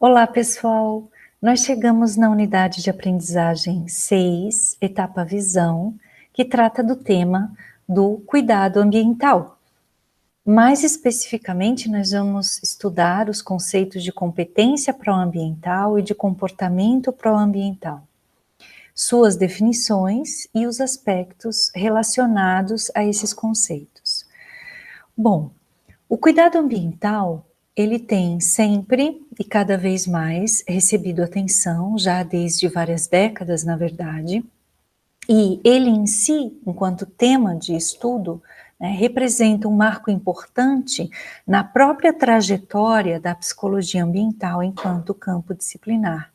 Olá, pessoal! Nós chegamos na unidade de aprendizagem 6, etapa visão, que trata do tema do cuidado ambiental. Mais especificamente, nós vamos estudar os conceitos de competência proambiental e de comportamento proambiental, suas definições e os aspectos relacionados a esses conceitos. Bom, o cuidado ambiental, ele tem sempre e cada vez mais recebido atenção, já desde várias décadas, na verdade, e ele em si, enquanto tema de estudo, né, representa um marco importante na própria trajetória da psicologia ambiental enquanto campo disciplinar.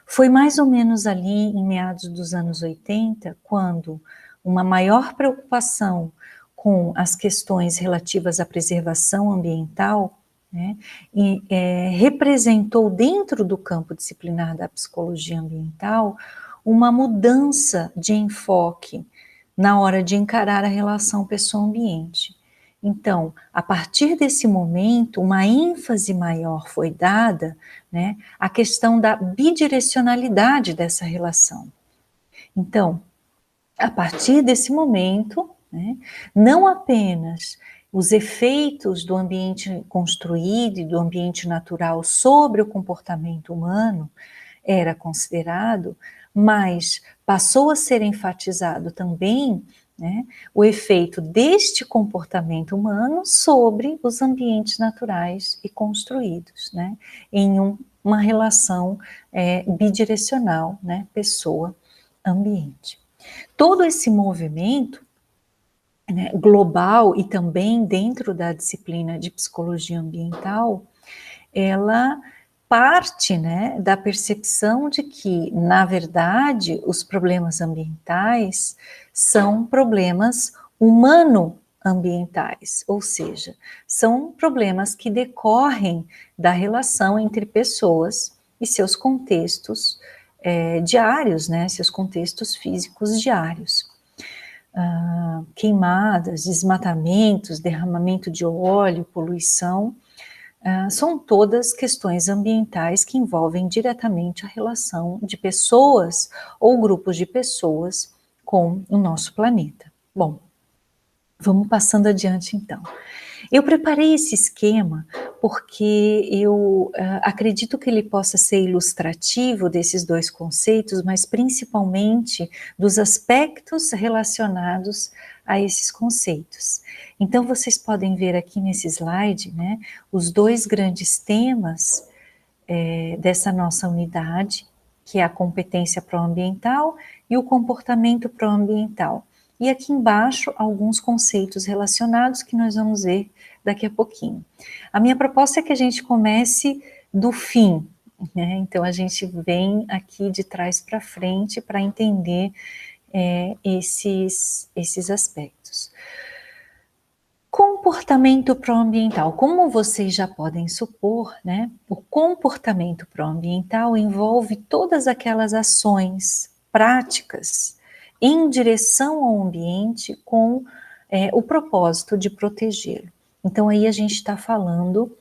Foi mais ou menos ali em meados dos anos 80, quando uma maior preocupação com as questões relativas à preservação ambiental, né, representou dentro do campo disciplinar da psicologia ambiental uma mudança de enfoque na hora de encarar a relação pessoa-ambiente. Então, a partir desse momento, uma ênfase maior foi dada, né, à questão da bidirecionalidade dessa relação. Então, a partir desse momento, né, não apenas os efeitos do ambiente construído e do ambiente natural sobre o comportamento humano era considerado, mas passou a ser enfatizado também, né, o efeito deste comportamento humano sobre os ambientes naturais e construídos, né, em uma relação bidirecional, né, pessoa-ambiente. Todo esse movimento, né, global e também dentro da disciplina de psicologia ambiental, ela parte, né, da percepção de que, na verdade, os problemas ambientais são problemas humano-ambientais, ou seja, são problemas que decorrem da relação entre pessoas e seus contextos diários, né, seus contextos físicos diários. Queimadas, desmatamentos, derramamento de óleo, poluição, são todas questões ambientais que envolvem diretamente a relação de pessoas ou grupos de pessoas com o nosso planeta. Bom, vamos passando adiante então. Eu preparei esse esquema porque eu acredito que ele possa ser ilustrativo desses dois conceitos, mas principalmente dos aspectos relacionados a esses conceitos. Então vocês podem ver aqui nesse slide, né, os dois grandes temas dessa nossa unidade, que é a competência proambiental e o comportamento proambiental. E aqui embaixo, alguns conceitos relacionados que nós vamos ver daqui a pouquinho. A minha proposta é que a gente comece do fim, né? Então a gente vem aqui de trás para frente para entender esses aspectos. Comportamento proambiental. Como vocês já podem supor, né, o comportamento proambiental envolve todas aquelas ações práticas em direção ao ambiente com o propósito de protegê-lo. Então aí a gente está falando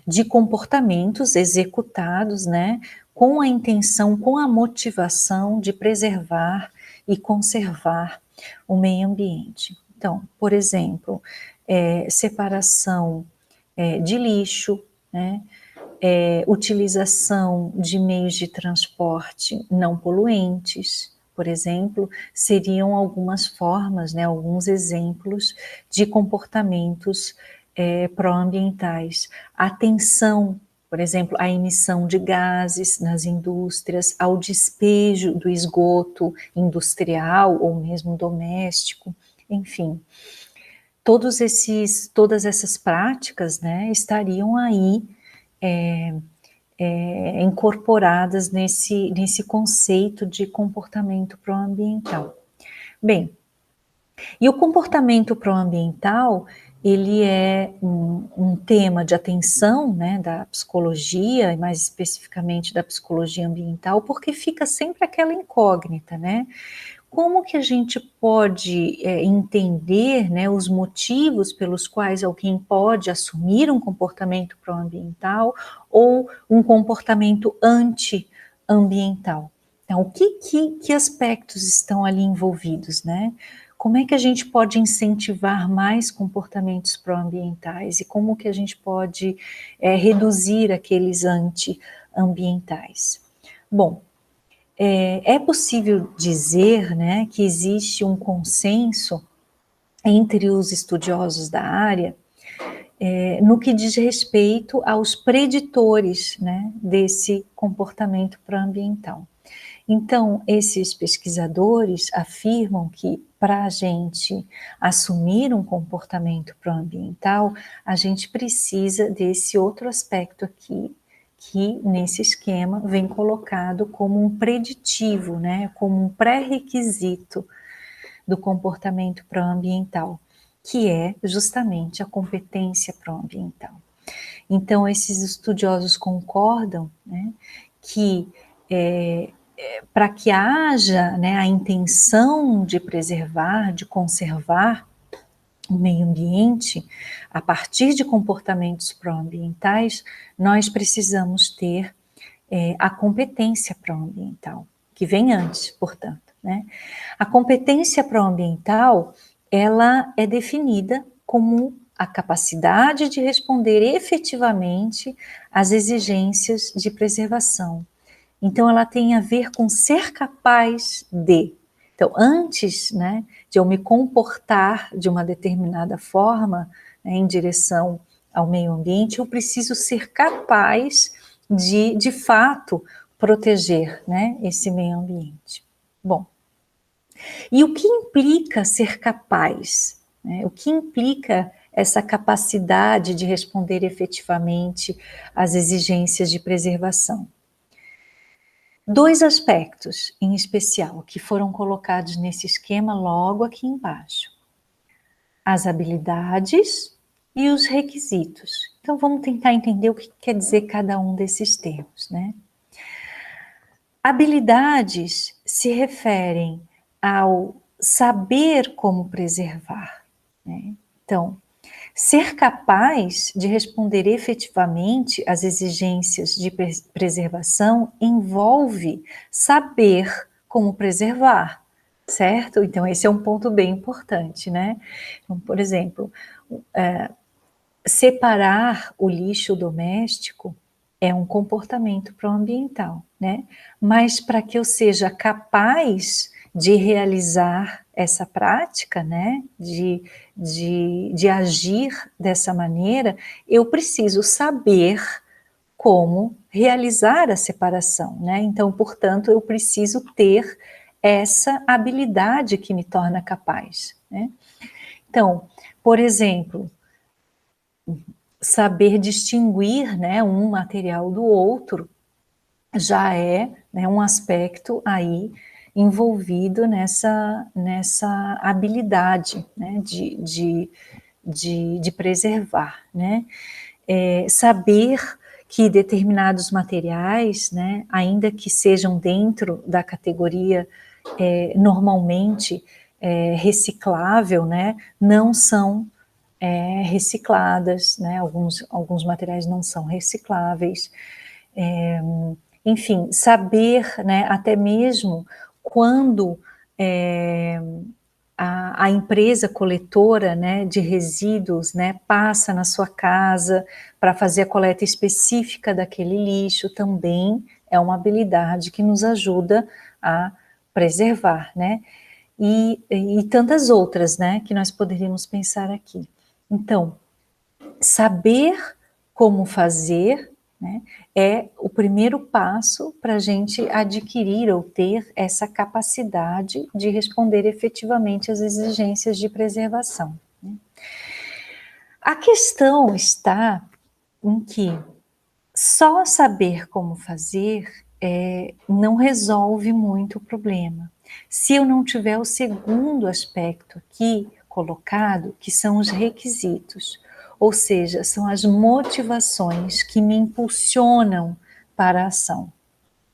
de comportamentos executados, né, com a intenção, com a motivação de preservar e conservar o meio ambiente. Então, por exemplo, separação de lixo, né, utilização de meios de transporte não poluentes, por exemplo, seriam algumas formas, né, alguns exemplos de comportamentos proambientais. Atenção, por exemplo, à emissão de gases nas indústrias, ao despejo do esgoto industrial ou mesmo doméstico, enfim. Todas essas práticas, né, estariam aí incorporadas nesse conceito de comportamento proambiental. Bem, e o comportamento proambiental, ele é um tema de atenção, né, da psicologia, e mais especificamente da psicologia ambiental, porque fica sempre aquela incógnita, né? como que a gente pode entender, né, os motivos pelos quais alguém pode assumir um comportamento pró-ambiental ou um comportamento anti-ambiental? Então, que aspectos estão ali envolvidos, né? Como é que a gente pode incentivar mais comportamentos pró-ambientais e como que a gente pode reduzir aqueles anti-ambientais? Bom, é possível dizer, né, que existe um consenso entre os estudiosos da área no que diz respeito aos preditores, né, desse comportamento pró-ambiental. Então, esses pesquisadores afirmam que para a gente assumir um comportamento pró-ambiental, a gente precisa desse outro aspecto aqui, que nesse esquema vem colocado como um preditivo, né, como um pré-requisito do comportamento pró-ambiental, que é justamente a competência pró-ambiental. Então, esses estudiosos concordam, né, que para que haja, né, a intenção de preservar, de conservar o meio ambiente, a partir de comportamentos pró-ambientais, nós precisamos ter a competência pró-ambiental, que vem antes, portanto, né? A competência pró-ambiental, ela é definida como a capacidade de responder efetivamente às exigências de preservação. Então, ela tem a ver com ser capaz de. Então, antes, né, de eu me comportar de uma determinada forma, né, em direção ao meio ambiente, eu preciso ser capaz de fato, proteger, né, esse meio ambiente. Bom, e o que implica ser capaz? Né? O que implica essa capacidade de responder efetivamente às exigências de preservação? Dois aspectos em especial que foram colocados nesse esquema logo aqui embaixo: as habilidades e os requisitos. Então vamos tentar entender o que quer dizer cada um desses termos, né? Habilidades se referem ao saber como preservar, né? Então, ser capaz de responder efetivamente às exigências de preservação envolve saber como preservar, certo? Então, esse é um ponto bem importante, né? Então, por exemplo, separar o lixo doméstico é um comportamento pró-ambiental, né? Mas para que eu seja capaz de realizar essa prática, né? De agir dessa maneira, eu preciso saber como realizar a separação, né? Então, portanto, eu preciso ter essa habilidade que me torna capaz, né? Então, por exemplo, saber distinguir, né, um material do outro já é, né, um aspecto aí envolvido nessa habilidade, né, de preservar, né. Saber que determinados materiais, né, ainda que sejam dentro da categoria normalmente reciclável, né, não são recicladas, né? Alguns materiais não são recicláveis. Enfim, saber, né, até mesmo quando a empresa coletora, né, de resíduos, né, passa na sua casa para fazer a coleta específica daquele lixo, também é uma habilidade que nos ajuda a preservar, né? E tantas outras, né, que nós poderíamos pensar aqui. Então, saber como fazer, né, é o primeiro passo para a gente adquirir ou ter essa capacidade de responder efetivamente às exigências de preservação, né. A questão está em que só saber como fazer não resolve muito o problema. Se eu não tiver o segundo aspecto aqui colocado, que são os requisitos, ou seja, são as motivações que me impulsionam para a ação,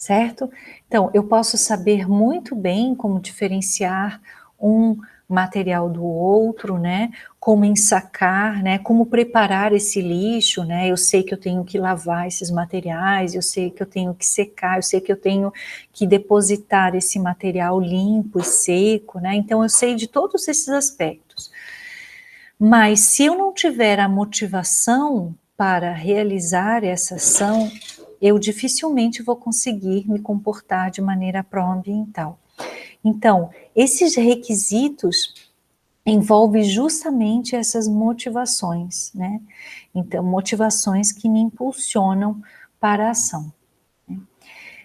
certo? Então, eu posso saber muito bem como diferenciar um material do outro, né? Como ensacar, né? Como preparar esse lixo, né? Eu sei que eu tenho que lavar esses materiais, eu sei que eu tenho que secar, eu sei que eu tenho que depositar esse material limpo e seco, né? Então, eu sei de todos esses aspectos. Mas se eu não tiver a motivação para realizar essa ação, eu dificilmente vou conseguir me comportar de maneira pró-ambiental. Então, esses requisitos envolvem justamente essas motivações, né? Então, motivações que me impulsionam para a ação.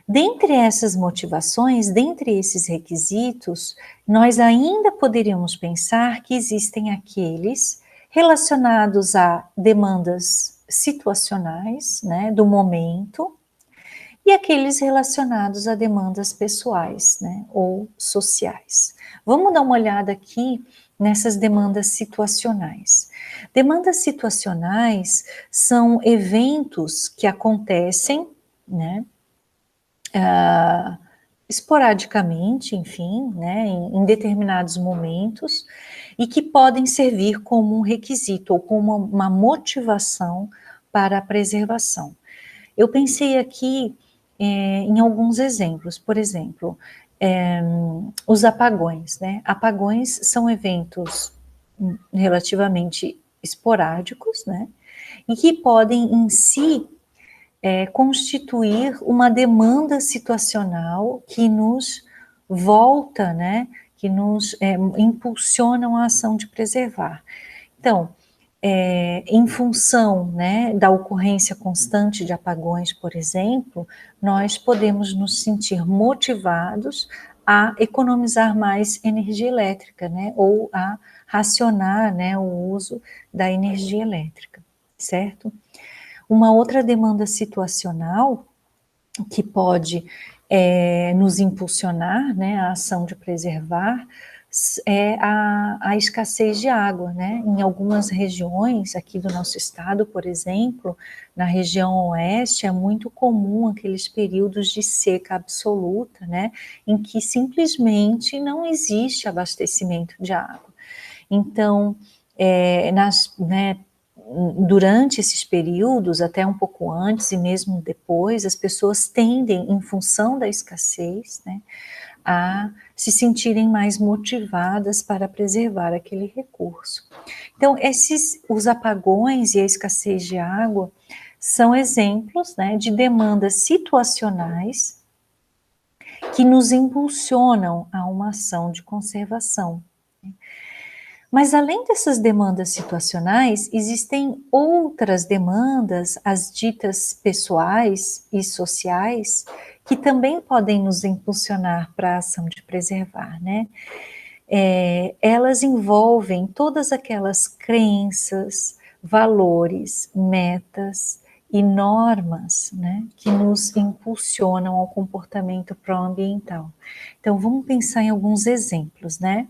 Dentre essas motivações, dentre esses requisitos, nós ainda poderíamos pensar que existem aqueles relacionados a demandas situacionais, né, do momento, e aqueles relacionados a demandas pessoais, né, ou sociais. Vamos dar uma olhada aqui nessas demandas situacionais. Demandas situacionais são eventos que acontecem, né, esporadicamente, enfim, né, em determinados momentos, e que podem servir como um requisito ou como uma motivação para a preservação. Eu pensei aqui em alguns exemplos, por exemplo, os apagões, né? Apagões são eventos relativamente esporádicos, né? E que podem em si constituir uma demanda situacional que nos volta, né, que nos impulsionam a ação de preservar. Então, em função, né, da ocorrência constante de apagões, por exemplo, nós podemos nos sentir motivados a economizar mais energia elétrica, né, ou a racionar, né, o uso da energia elétrica, certo? Uma outra demanda situacional que pode nos impulsionar, né, a ação de preservar, é a escassez de água, né? Em algumas regiões aqui do nosso estado, por exemplo, na região oeste, é muito comum aqueles períodos de seca absoluta, né? Em que simplesmente não existe abastecimento de água. Então, né, durante esses períodos, até um pouco antes e mesmo depois, as pessoas tendem, em função da escassez, né, a se sentirem mais motivadas para preservar aquele recurso. Então, os apagões e a escassez de água são exemplos, né, de demandas situacionais que nos impulsionam a uma ação de conservação. Mas além dessas demandas situacionais, existem outras demandas, as ditas pessoais e sociais, que também podem nos impulsionar para a ação de preservar, né? Elas envolvem todas aquelas crenças, valores, metas e normas, né, que nos impulsionam ao comportamento pró-ambiental. Então, vamos pensar em alguns exemplos, né?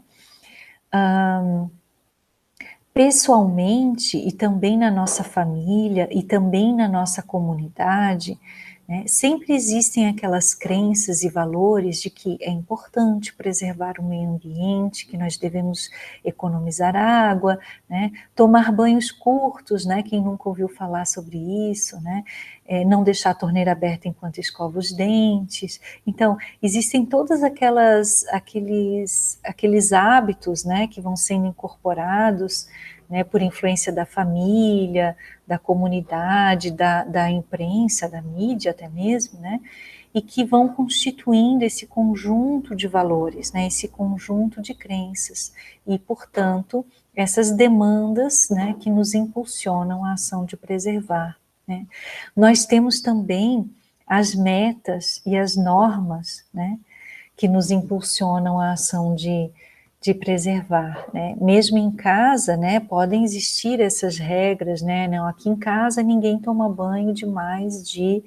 Pessoalmente e também na nossa família e também na nossa comunidade, né, sempre existem aquelas crenças e valores de que é importante preservar o meio ambiente, que nós devemos economizar água, né, tomar banhos curtos, né, quem nunca ouviu falar sobre isso, né, não deixar a torneira aberta enquanto escova os dentes. Então, existem todos aqueles hábitos, né, que vão sendo incorporados, né, por influência da família, da comunidade, da imprensa, da mídia até mesmo, né, e que vão constituindo esse conjunto de valores, né, esse conjunto de crenças, e, portanto, essas demandas, né, que nos impulsionam a ação de preservar, né. Nós temos também as metas e as normas, né, que nos impulsionam a ação de preservar, né? Mesmo em casa, né, podem existir essas regras, né? Não, aqui em casa ninguém toma banho de mais de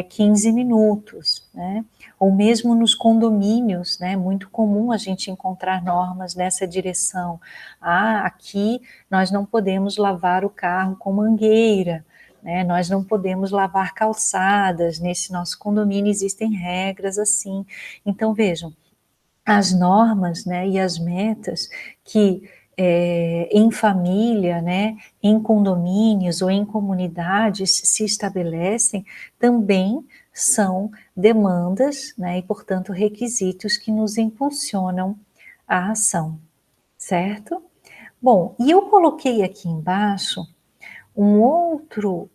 15 minutos, né? Ou mesmo nos condomínios, né? Muito comum a gente encontrar normas nessa direção. Ah, aqui nós não podemos lavar o carro com mangueira, né? Nós não podemos lavar calçadas, nesse nosso condomínio existem regras assim. Então, vejam, as normas, né, e as metas que em família, né, em condomínios ou em comunidades se estabelecem, também são demandas, né, e portanto requisitos que nos impulsionam à ação, certo? Bom, e eu coloquei aqui embaixo um outro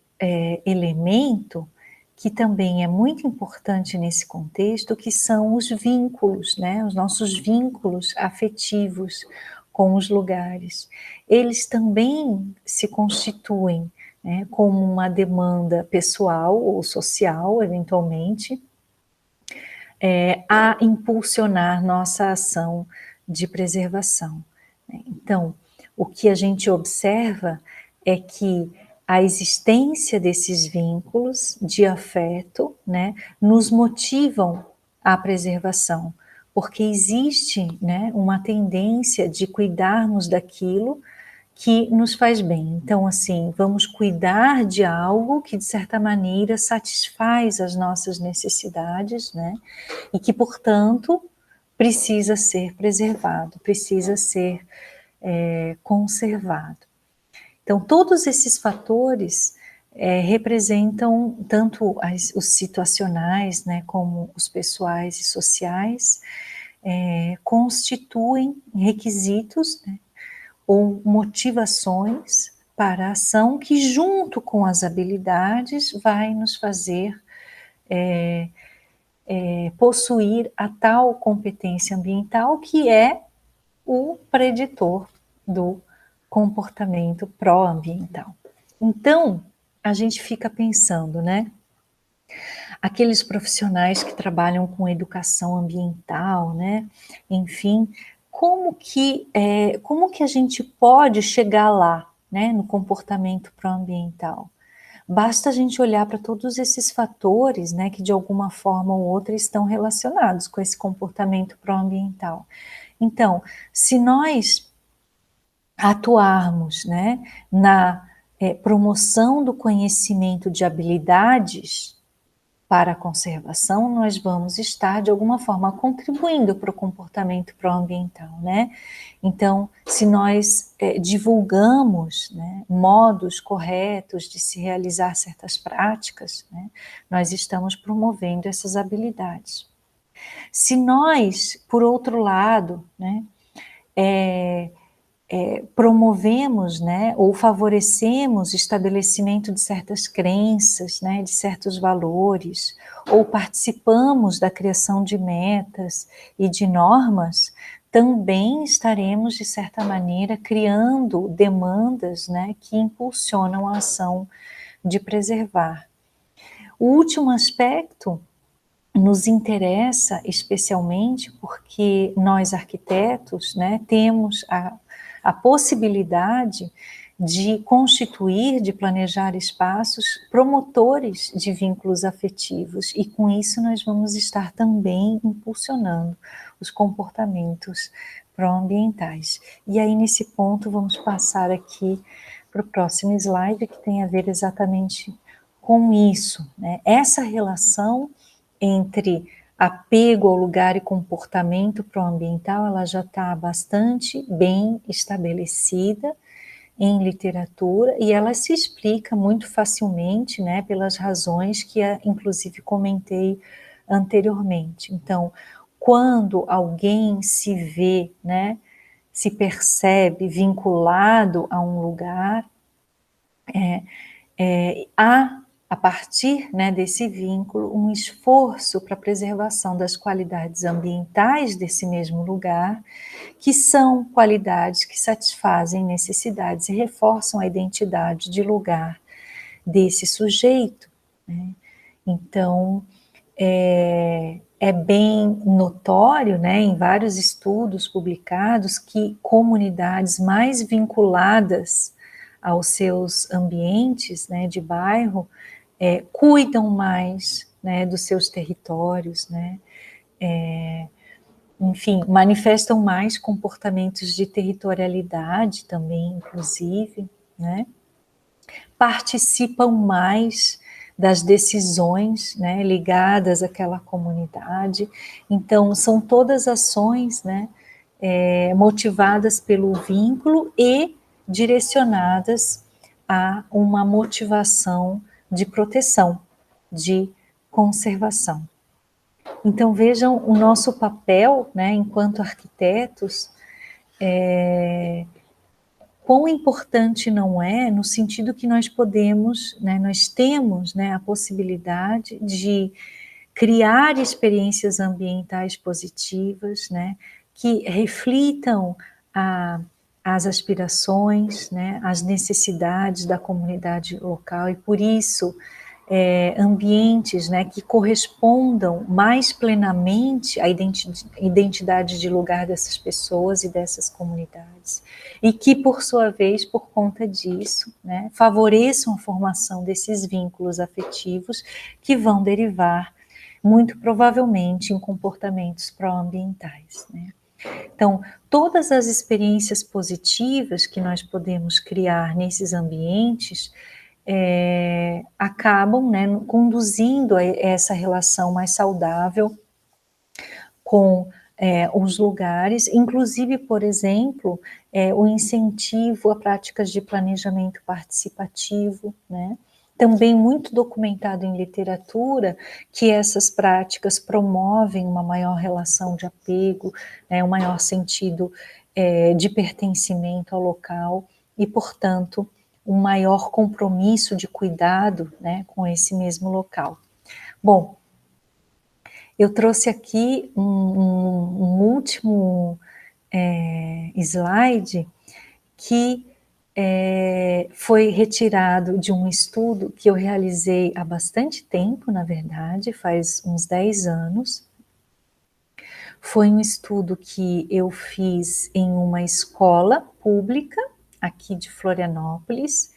elemento que também é muito importante nesse contexto, que são os vínculos, né? Os nossos vínculos afetivos com os lugares. Eles também se constituem, né, como uma demanda pessoal ou social, eventualmente, a impulsionar nossa ação de preservação, né? Então, o que a gente observa é que a existência desses vínculos de afeto, né, nos motivam à preservação, porque existe, né, uma tendência de cuidarmos daquilo que nos faz bem. Então, assim, vamos cuidar de algo que, de certa maneira, satisfaz as nossas necessidades, né? E que, portanto, precisa ser preservado, precisa ser conservado. Então, todos esses fatores representam tanto os situacionais, né, como os pessoais e sociais, constituem requisitos, né, ou motivações para a ação que, junto com as habilidades, vai nos fazer possuir a tal competência ambiental que é o preditor do comportamento pró-ambiental. Então, a gente fica pensando, né? Aqueles profissionais que trabalham com educação ambiental, né? Enfim, como que a gente pode chegar lá, né? No comportamento pró-ambiental? Basta a gente olhar para todos esses fatores, né, que de alguma forma ou outra estão relacionados com esse comportamento pró-ambiental. Então, se nós atuarmos, né, na promoção do conhecimento de habilidades para a conservação, nós vamos estar, de alguma forma, contribuindo para o comportamento pró-ambiental, né? Então, se nós divulgamos, né, modos corretos de se realizar certas práticas, né, nós estamos promovendo essas habilidades. Se nós, por outro lado, né, promovemos, né, ou favorecemos o estabelecimento de certas crenças, né, de certos valores, ou participamos da criação de metas e de normas, também estaremos, de certa maneira, criando demandas, né, que impulsionam a ação de preservar. O último aspecto nos interessa especialmente porque nós arquitetos, né, temos a possibilidade de constituir, de planejar espaços promotores de vínculos afetivos, e com isso nós vamos estar também impulsionando os comportamentos pró-ambientais. E aí, nesse ponto, vamos passar aqui para o próximo slide, que tem a ver exatamente com isso, né? Essa relação entre apego ao lugar e comportamento pró-ambiental, ela já está bastante bem estabelecida em literatura, e ela se explica muito facilmente, né, pelas razões que inclusive comentei anteriormente. Então, quando alguém se vê, né, se percebe vinculado a um lugar, há, a partir, né, desse vínculo, um esforço para a preservação das qualidades ambientais desse mesmo lugar, que são qualidades que satisfazem necessidades e reforçam a identidade de lugar desse sujeito, né? Então, é bem notório, né, em vários estudos publicados, que comunidades mais vinculadas aos seus ambientes, né, de bairro, cuidam mais, né, dos seus territórios, né, enfim, manifestam mais comportamentos de territorialidade também, inclusive, né, participam mais das decisões, né, ligadas àquela comunidade. Então, são todas ações, né, motivadas pelo vínculo e direcionadas a uma motivação de proteção, de conservação. Então, vejam o nosso papel, né, enquanto arquitetos, quão importante não é, no sentido que nós podemos, né, nós temos, né, a possibilidade de criar experiências ambientais positivas, né, que reflitam a, as aspirações, né, as necessidades da comunidade local, e por isso ambientes, né, que correspondam mais plenamente à identidade de lugar dessas pessoas e dessas comunidades, e que, por sua vez, por conta disso, né, favoreçam a formação desses vínculos afetivos que vão derivar, muito provavelmente, em comportamentos pró-ambientais, né. Então, todas as experiências positivas que nós podemos criar nesses ambientes acabam, né, conduzindo a essa relação mais saudável com os lugares, inclusive, por exemplo, o incentivo a práticas de planejamento participativo, né? Também muito documentado em literatura que essas práticas promovem uma maior relação de apego, né, um maior sentido de pertencimento ao local e, portanto, um maior compromisso de cuidado, né, com esse mesmo local. Bom, eu trouxe aqui um último slide que foi retirado de um estudo que eu realizei há bastante tempo, na verdade, faz uns 10 anos. Foi um estudo que eu fiz em uma escola pública, aqui de Florianópolis,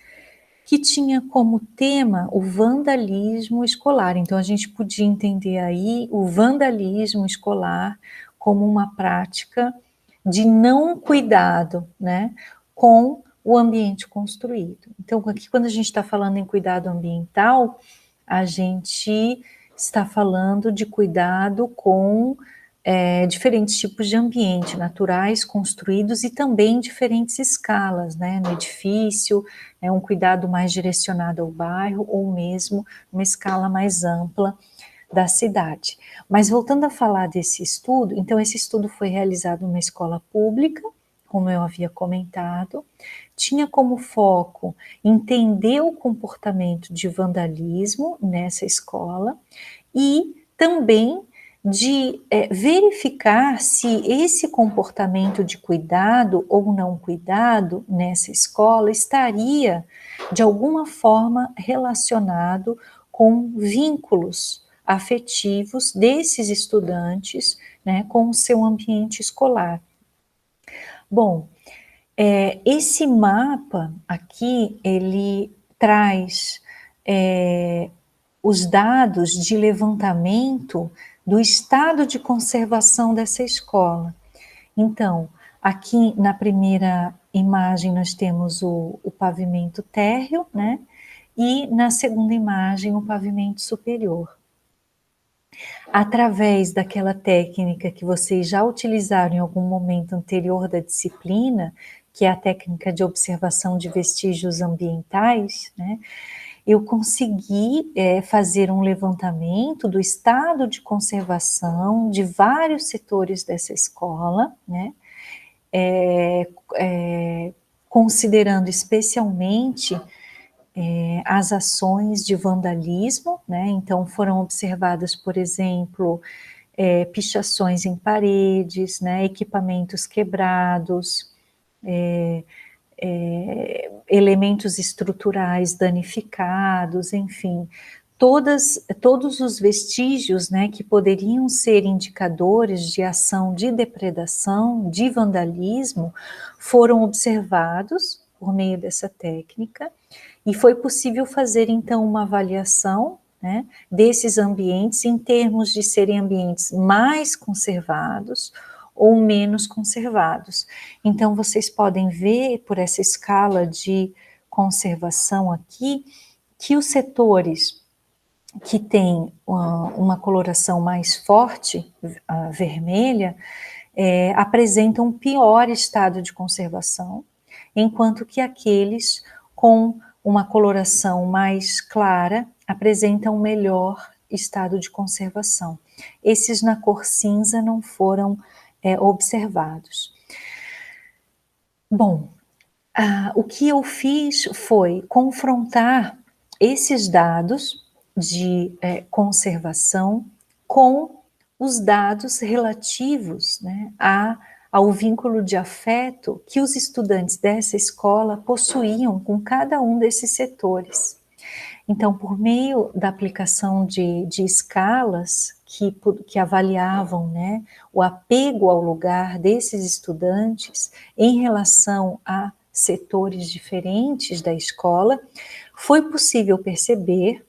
que tinha como tema o vandalismo escolar. Então, a gente podia entender aí o vandalismo escolar como uma prática de não cuidado, né, com o ambiente construído. Então, aqui, quando a gente está falando em cuidado ambiental, a gente está falando de cuidado com diferentes tipos de ambiente, naturais, construídos e também diferentes escalas, né, no edifício, um cuidado mais direcionado ao bairro ou mesmo uma escala mais ampla da cidade. Mas voltando a falar desse estudo, então esse estudo foi realizado numa escola pública, como eu havia comentado, tinha como foco entender o comportamento de vandalismo nessa escola e também de verificar se esse comportamento de cuidado ou não cuidado nessa escola estaria, de alguma forma, relacionado com vínculos afetivos desses estudantes, né, com o seu ambiente escolar. Bom, esse mapa aqui, ele traz os dados de levantamento do estado de conservação dessa escola. Então, aqui na primeira imagem nós temos o pavimento térreo, né? E na segunda imagem o pavimento superior. Através daquela técnica que vocês já utilizaram em algum momento anterior da disciplina, que é a técnica de observação de vestígios ambientais, né? Eu consegui fazer um levantamento do estado de conservação de vários setores dessa escola, né? Considerando especialmente as ações de vandalismo, né? Então foram observadas, por exemplo, pichações em paredes, né? Equipamentos quebrados, elementos estruturais danificados, enfim, todos os vestígios, né, que poderiam ser indicadores de ação de depredação, de vandalismo, foram observados por meio dessa técnica, e foi possível fazer então uma avaliação, né, desses ambientes em termos de serem ambientes mais conservados ou menos conservados. Então, vocês podem ver por essa escala de conservação aqui, que os setores que têm uma coloração mais forte, vermelha, apresentam pior estado de conservação, enquanto que aqueles com uma coloração mais clara apresentam melhor estado de conservação. Esses na cor cinza não foram observados. Bom, o que eu fiz foi confrontar esses dados de conservação com os dados relativos, né, ao vínculo de afeto que os estudantes dessa escola possuíam com cada um desses setores. Então, por meio da aplicação de escalas que avaliavam, né, o apego ao lugar desses estudantes em relação a setores diferentes da escola, foi possível perceber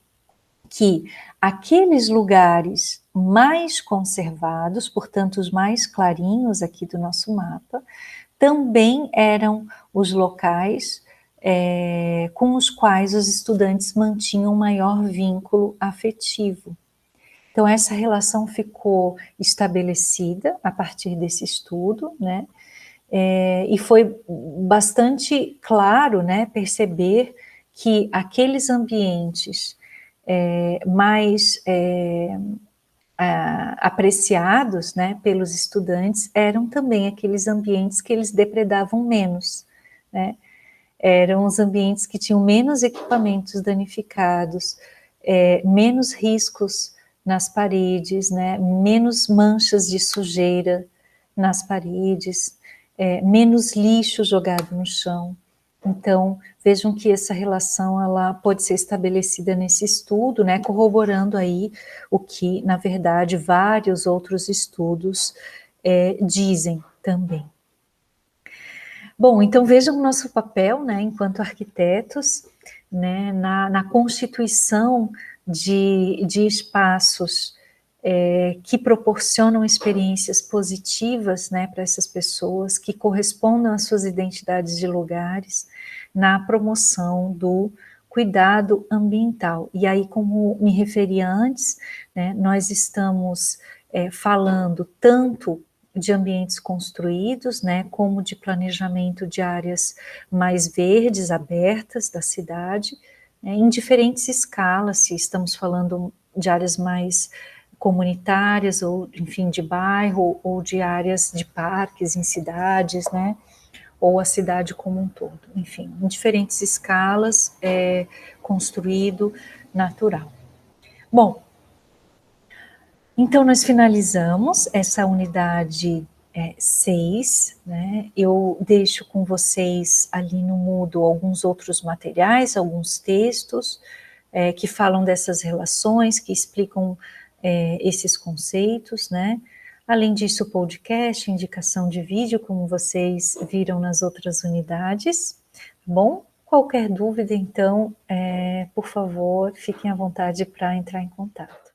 que aqueles lugares mais conservados, portanto os mais clarinhos aqui do nosso mapa, também eram os locais com os quais os estudantes mantinham maior vínculo afetivo. Então essa relação ficou estabelecida a partir desse estudo, né? E foi bastante claro, né, perceber que aqueles ambientes mais apreciados, né, pelos estudantes eram também aqueles ambientes que eles depredavam menos, né? Eram os ambientes que tinham menos equipamentos danificados, menos riscos nas paredes, né, menos manchas de sujeira nas paredes, menos lixo jogado no chão. Então, vejam que essa relação ela pode ser estabelecida nesse estudo, né, corroborando aí o que, na verdade, vários outros estudos dizem também. Bom, então vejam o nosso papel, né, enquanto arquitetos, né, na constituição de espaços que proporcionam experiências positivas, né, para essas pessoas, que correspondam às suas identidades de lugares, na promoção do cuidado ambiental. E aí, como me referi antes, né, nós estamos falando tanto de ambientes construídos, né, como de planejamento de áreas mais verdes, abertas da cidade, né, em diferentes escalas, se estamos falando de áreas mais comunitárias, ou enfim, de bairro, ou de áreas de parques em cidades, né, ou a cidade como um todo, enfim, em diferentes escalas, construído, natural. Bom, então nós finalizamos essa unidade 6, né? Eu deixo com vocês ali no Moodle alguns outros materiais, alguns textos que falam dessas relações, que explicam esses conceitos, né? Além disso, o podcast, indicação de vídeo, como vocês viram nas outras unidades, tá bom? Qualquer dúvida, então, por favor, fiquem à vontade para entrar em contato.